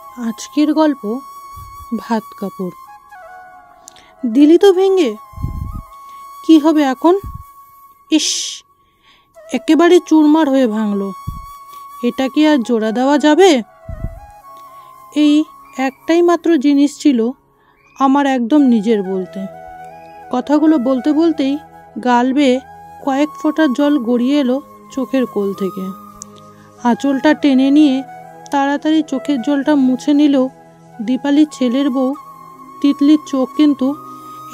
আজকের গল্প ভাত কাপড়। দিলি তো ভেঙে, কি হবে এখন? ইস, একেবারে চুরমার হয়ে ভাঙলো। এটা কি আর জোড়া দেওয়া যাবে? এই একটাই মাত্র জিনিস ছিল আমার একদম নিজের বলতে। কথাগুলো বলতে বলতেই গাল বেয়ে কয়েক ফোঁটা জল গড়িয়ে এলো চোখের কোল থেকে। আঁচলটা টেনে নিয়ে তাড়াতাড়ি চোখের জলটা মুছে নিলেও দীপালির ছেলের বউ তিতলির চোখ কিন্তু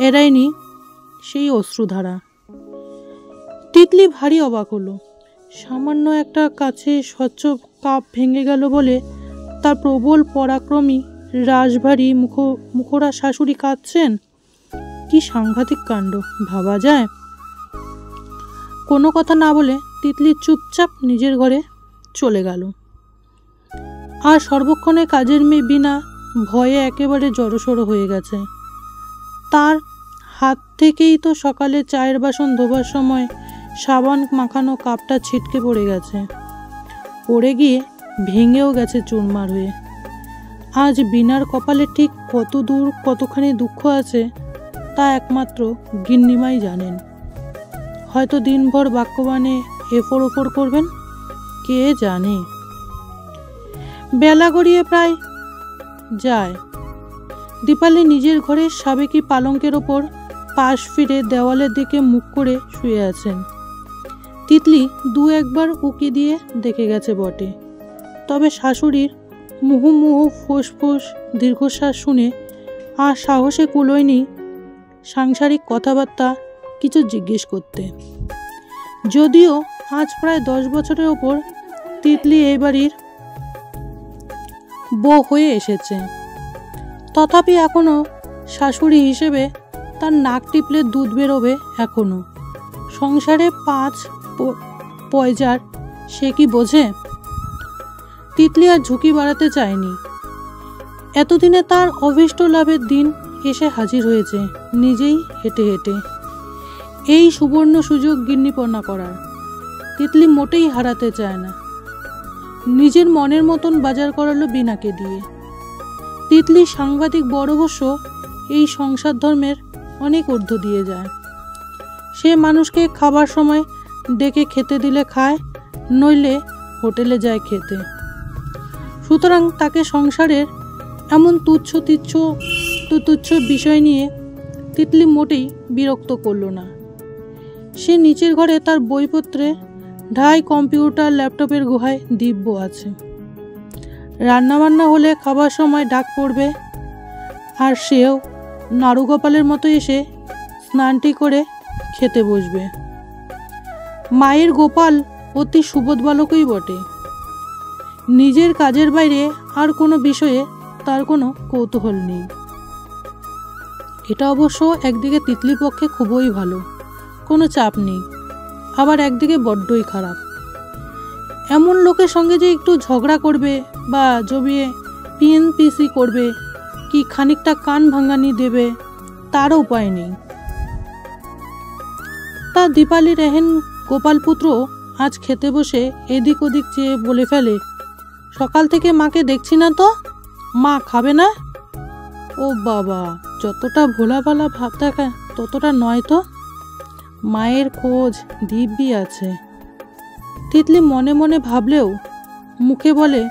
এড়ায়নি সেই অশ্রুধারা। তিতলি ভারী অবাক হলো। সামান্য একটা কাছে স্বচ্ছ কাপ ভেঙে গেল বলে তার প্রবল পরাক্রমী রাশভারী মুখরা শাশুড়ি কাঁদছেন। কি সাংঘাতিক কাণ্ড, ভাবা যায়? কোনো কথা না বলে তিতলি চুপচাপ নিজের ঘরে চলে গেল। আর সর্বক্ষণে কাজের মেয়ে বিনা ভয়ে একেবারে জড়সড় হয়ে গেছে। তার হাত থেকেই তো সকালে চায়ের বাসন ধোবার সময় সাবান মাখানো কাপটা ছিটকে পড়ে গেছে, পড়ে গিয়ে ভেঙেও গেছে চুরমার হয়ে। আজ বিনার কপালে ঠিক কত দূর কতখানি দুঃখ আছে তা একমাত্র গিন্নিমাই জানেন। হয়তো দিনভর বাক্যবাণে এফোর ওফোর করবেন, কে জানে। বেলা গড়িয়ে প্রায় যায়। দীপালি নিজের ঘরের সাবেকি পালঙ্কের ওপর পাশ ফিরে দেওয়ালের দিকে মুখ করে শুয়ে আছেন। তিতলি দু একবার উকি দিয়ে দেখে গেছে বটে, তবে শাশুড়ির মুহুর্মুহু ফোঁস দীর্ঘশ্বাস শুনে আর সাহসে কুলোয়নি সাংসারিক কথাবার্তা কিছু জিজ্ঞেস করতে। যদিও আজ প্রায় 10 বছরের ওপর তিতলি এই বাড়ির বউ হয়ে এসেছে, তথাপি এখনো শাশুড়ি হিসেবে তার নাক টিপলে দুধ বেরোবে। এখনো সংসারে 5 পয়সার সে কি বোঝে? তিতলি আর ঝুঁকি বাড়াতে চায়নি। এতদিনে তার অভীষ্ট লাভের দিন এসে হাজির হয়েছে, নিজেই হেঁটে হেঁটে। এই সুবর্ণ সুযোগ গিন্নিপনা করার তিতলি মোটেই হারাতে চায় না। নিজের মনের মতন বাজার করালো বিনাকে দিয়ে। তিতলি সাংঘাতিক বড় অবশ্য এই সংসার ধর্মের অনেক ঊর্ধ্ব দিয়ে যায়। সে মানুষকে খাবার সময় ডেকে খেতে দিলে খায়, নইলে হোটেলে যায় খেতে। সুতরাং তাকে সংসারের এমন তুচ্ছ বিষয় নিয়ে তিতলি মোটেই বিরক্ত করল না। সে নিচের ঘরে তার বইপত্রে ঢাই কম্পিউটার ল্যাপটপের গুহায় দিব্য আছে। রান্নাবান্না হলে খাবার সময় ডাক পড়বে, আর সেও নাড়ুগোপালের মতো এসে স্নানটি করে খেতে বসবে। মায়ের গোপাল অতি সুবোধ বালকই বটে। নিজের কাজের বাইরে আর কোনো বিষয়ে তার কোনো কৌতূহল নেই। এটা অবশ্য একদিকে তিতলির পক্ষে খুবই ভালো, কোনো চাপ নেই। আবার একদিকে বড্ডই খারাপ। এমন লোকের সঙ্গে যে একটু ঝগড়া করবে বা জমিয়ে পিএনপিসি করবে কি খানিকটা কান ভাঙানি দেবে তারও উপায় নেই। তা দীপালি রেহেন গোপালপুত্র আজ খেতে বসে এদিক ওদিক চেয়ে বলে ফেলে, সকাল থেকে মাকে দেখছি না তো, মা খাবে না? ও বাবা, যতটা ভোলাভালা ভাব দেখা ততটা নয় তো। মায়ের খোঁজ দিব্যি আছে। তিতলি মনে মনে ভাবলেও মুখে বলে,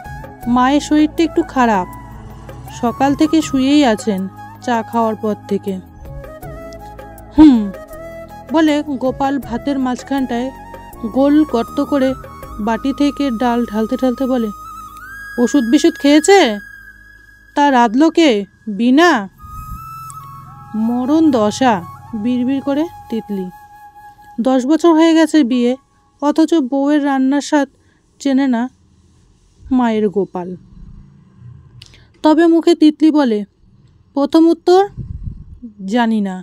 মায়ের শরীরটা একটু খারাপ, সকাল থেকে শুয়েই আছেন চা খাওয়ার পর থেকে। বলে গোপাল ভাতের মাঝখানটায় গোল গর্ত করে বাটি থেকে ডাল ঢালতে ঢালতে বলে, ওষুধ বিশুধ খেয়েছে? তা রাঁধলো কে? বিনা? মরণ দশা, বিড়বিড় করে তিতলি। 10 বছর হয়ে গেছে বিয়ে, অথচ বউয়ের রান্নার স্বাদ চেনে না মায়ের গোপাল। তবে মুখে তিতলি বলে, প্রথম উত্তর জানি না,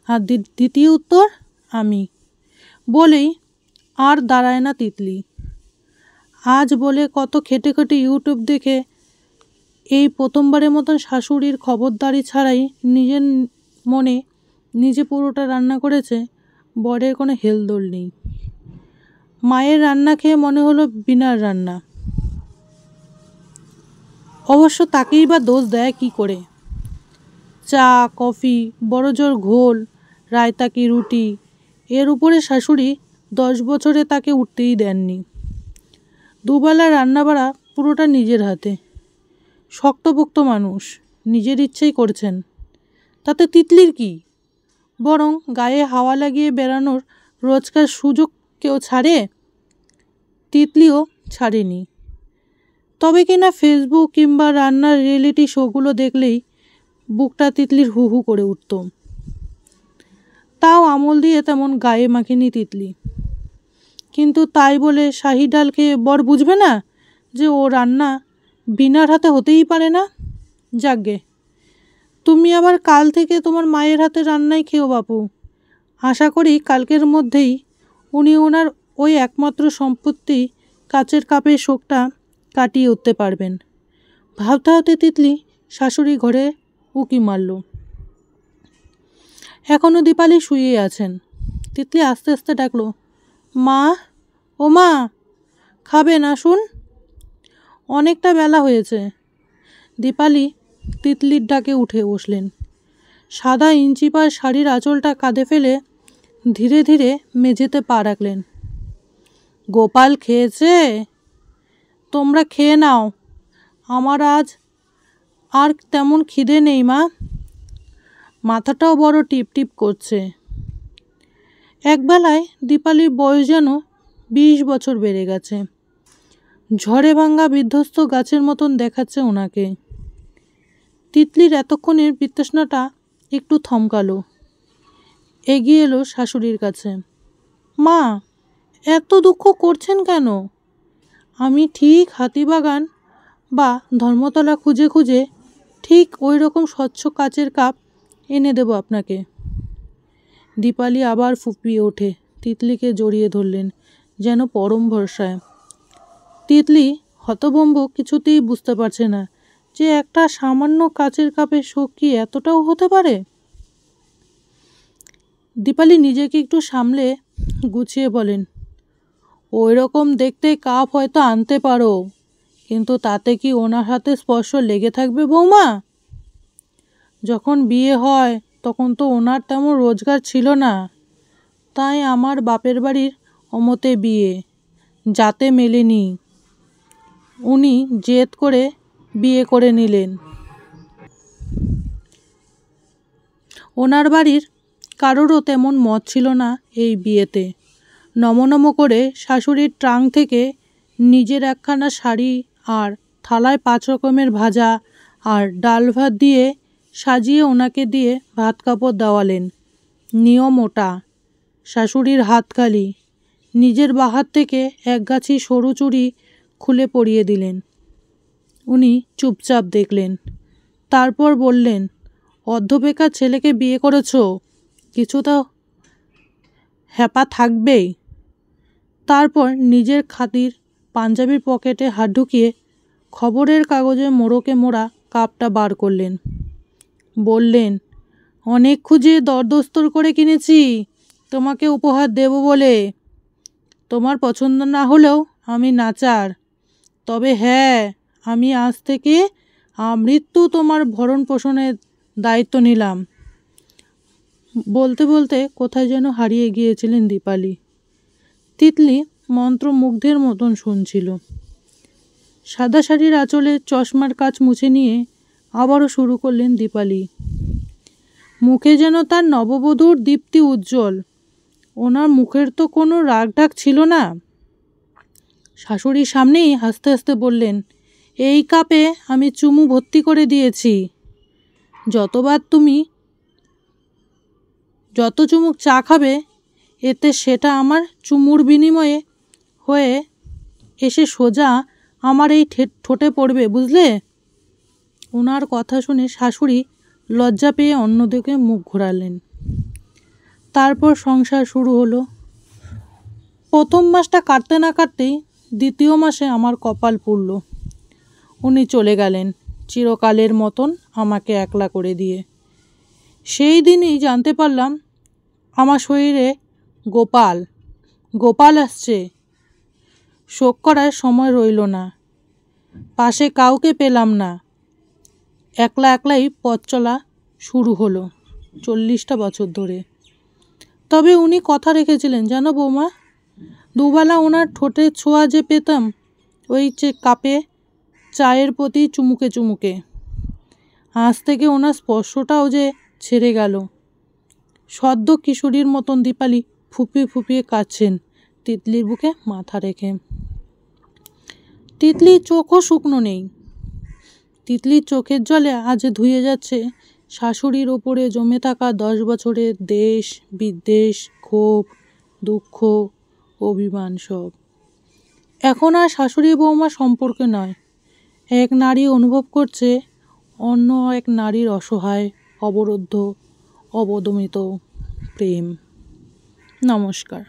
আর দ্বিতীয় উত্তর আমি। বলেই আর দাঁড়ায় না তিতলি। আজ বলে কত খেটে খেটে ইউটিউব দেখে এই প্রথমবারের মতন শাশুড়ির খবরদারি ছাড়াই নিজের মনে নিজে পুরোটা রান্না করেছে। বরের কোনো হেলদোল নেই। মায়ের রান্না খেয়ে মনে হলো বিনার রান্না। অবশ্য তাকেই বা দোষ দেয় কি করে? চা, কফি, বড়জোর ঘোল, রায়তা কি রুটি, এর উপরে শাশুড়ি 10 বছরে তাকে উঠতেই দেননি। দুবেলা রান্নাবাড়া পুরোটা নিজের হাতে। শক্তপোক্ত মানুষ, নিজের ইচ্ছেই করছেন। তাতে তিতলির কি? বরং গায়ে হাওয়া লাগিয়ে বেড়ানোর রোজকার সুযোগ কেউ ছাড়ে? তিতলিও ছাড়েনি। তবে কিনা ফেসবুক কিংবা রান্নার রিয়েলিটি শোগুলো দেখলেই বুকটা তিতলির হু হু করে উঠত। তাও আমল দিয়ে তেমন গায়ে মাখেনি তিতলি। কিন্তু তাই বলে শাহি ডাল খেয়ে বর বুঝবে না যে ও রান্না বিনার হাতে হতেই পারে না? যাকগে, তুমি আবার কাল থেকে তোমার মায়ের হাতে রান্নাই খেও বাপু। আশা করি কালকের মধ্যেই উনি ওনার ওই একমাত্র সম্পত্তি কাচের কাপের শোকটা কাটিয়ে উঠতে পারবেন। ভাবতে হতে তিতলি শাশুড়ি ঘরে উকি মারল। এখনও দীপালি শুয়ে আছেন। তিতলি আস্তে আস্তে ডাকলো, মা, ও মা, খাবেন আসুন, অনেকটা বেলা হয়েছে। দীপালি তিতলির ডাকে উঠে বসলেন। সাদা ইঞ্চিপার শাড়ির আঁচলটা কাঁধে ফেলে ধীরে ধীরে মেঝেতে পা রাখলেন। গোপাল খেয়েছে? তোমরা খেয়ে নাও, আমার আজ আর তেমন খিদে নেই মা। মাথাটাও বড় টিপ টিপ করছে। একবেলায় দীপালির বয়স যেন 20 বছর বেড়ে গেছে। ঝড়ে ভাঙ্গা বিধ্বস্ত গাছের মতন দেখাচ্ছে ওনাকে। তিতলির এতক্ষণের বিতৃষ্ণাটা একটু থমকালো। এগিয়ে এলো শাশুড়ির কাছে। মা, এত দুঃখ করছেন কেন? আমি ঠিক হাতিবাগান বা ধর্মতলা খুঁজে খুঁজে ঠিক ওই রকম স্বচ্ছ কাচের কাপ এনে দেব আপনাকে। দীপালি আবার ফুঁপিয়ে ওঠে। তিতলিকে জড়িয়ে ধরলেন যেন পরম ভরসায়। তিতলি হতভম্ব, কিছুতেই বুঝতে পারছে না যে একটা সামান্য কাচের কাপের শোক কি এতটাও হতে পারে। দীপালি নিজেকে একটু সামলে গুছিয়ে বলেন, ওই রকম দেখতে কাপ হয়তো আনতে পারো, কিন্তু তাতে কি ওনার হাতে স্পর্শ লেগে থাকবে বৌমা? যখন বিয়ে হয় তখন তো ওনার তেমন রোজগার ছিল না, তাই আমার বাপের বাড়ির অমতে বিয়ে, যাতে মেলেনি। উনি জেদ করে বিয়ে করে নিলেন। ওনার বাড়ির কারোরও তেমন মত ছিল না এই বিয়েতে। নমনম করে শাশুড়ির ট্রাঙ্ক থেকে নিজের একখানা শাড়ি আর থালায় 5 রকমের ভাজা আর ডাল ভাত দিয়ে সাজিয়ে ওনাকে দিয়ে ভাত কাপড় দেওয়ালেন। নিয়ম ওটা। শাশুড়ির হাত খালি। নিজের বাহাত থেকে একগাছি সরু চুড়ি খুলে পরিয়ে দিলেন। উনি চুপচাপ দেখলেন। তারপর বললেন, অর্ধবেকার ছেলেকে বিয়ে করেছো, কিছু তো হ্যাপা থাকবেই। তারপর নিজের খাতির পাঞ্জাবির পকেটে হাত ঢুকিয়ে খবরের কাগজে মোড়কে মোড়া কাপটা বার করলেন। বললেন, অনেক খুঁজে দরদস্তর করে কিনেছি তোমাকে উপহার দেব বলে। তোমার পছন্দ না হলেও আমি নাচার। তবে হ্যাঁ, আমি আজ থেকে আমৃত্যু তোমার ভরণ পোষণের দায়িত্ব নিলাম। বলতে বলতে কোথায় যেন হারিয়ে গিয়েছিলেন দীপালি। তিতলি মন্ত্রমুগ্ধের মতন শুনছিল। সাদা শাড়ির আঁচলে চশমার কাচ মুছে নিয়ে আবারও শুরু করলেন দীপালি। মুখে যেন তার নববধূর দীপ্তি উজ্জ্বল। ওনার মুখের তো কোনো রাগঢাক ছিল না। শাশুড়ির সামনেই হাসতে হাসতে বললেন, এই কাপে আমি চুমু ভর্তি করে দিয়েছি। যত চুমুক চা খাবে, এতে সেটা আমার চুমুর বিনিময়ে হয়ে এসে সোজা আমার এই ঠোঁটে পড়বে, বুঝলে? ওনার কথা শুনে শাশুড়ি লজ্জা পেয়ে অন্যদিকে মুখ ঘোরালেন। তারপর সংসার শুরু হলো। প্রথম মাসটা কাটতে না কাটতেই দ্বিতীয় মাসে আমার কপাল পুড়ল। উনি চলে গেলেন চিরকালের মতন আমাকে একলা করে দিয়ে। সেই দিনই জানতে পারলাম আমার শরীরে গোপাল আসছে। শোক করার সময় রইল না। পাশে কাউকে পেলাম না। একলা একলাই পথ চলা শুরু হলো 40টা বছর ধরে। তবে উনি কথা রেখেছিলেন জানো বৌমা, দুবেলা ওনার ঠোঁটের ছোঁয়া যে পেতাম, ওই যে কাপে চায়ের প্রতি চুমুকে চুমুকে, আজ থেকে ওনার স্পর্শটাও যে ছেড়ে গেল। সদ্য কিশোরীর মতন দীপালি ফুপিয়ে ফুপিয়ে কাঁদছেন তিতলির বুকে মাথা রেখে। তিতলির চোখও শুকনো নেই। তিতলির চোখের জলে আজ ধুয়ে যাচ্ছে শাশুড়ির ওপরে জমে থাকা 10 বছরের দেশ বিদ্বেষ, ক্ষোভ, দুঃখ, অভিমান সব। এখন আর শাশুড়ি বৌমা সম্পর্কে নয়, এক নারী অনুভব করছে অন্য এক নারীর অসহায়, অবরুদ্ধ, অবদমিত প্রেম। নমস্কার।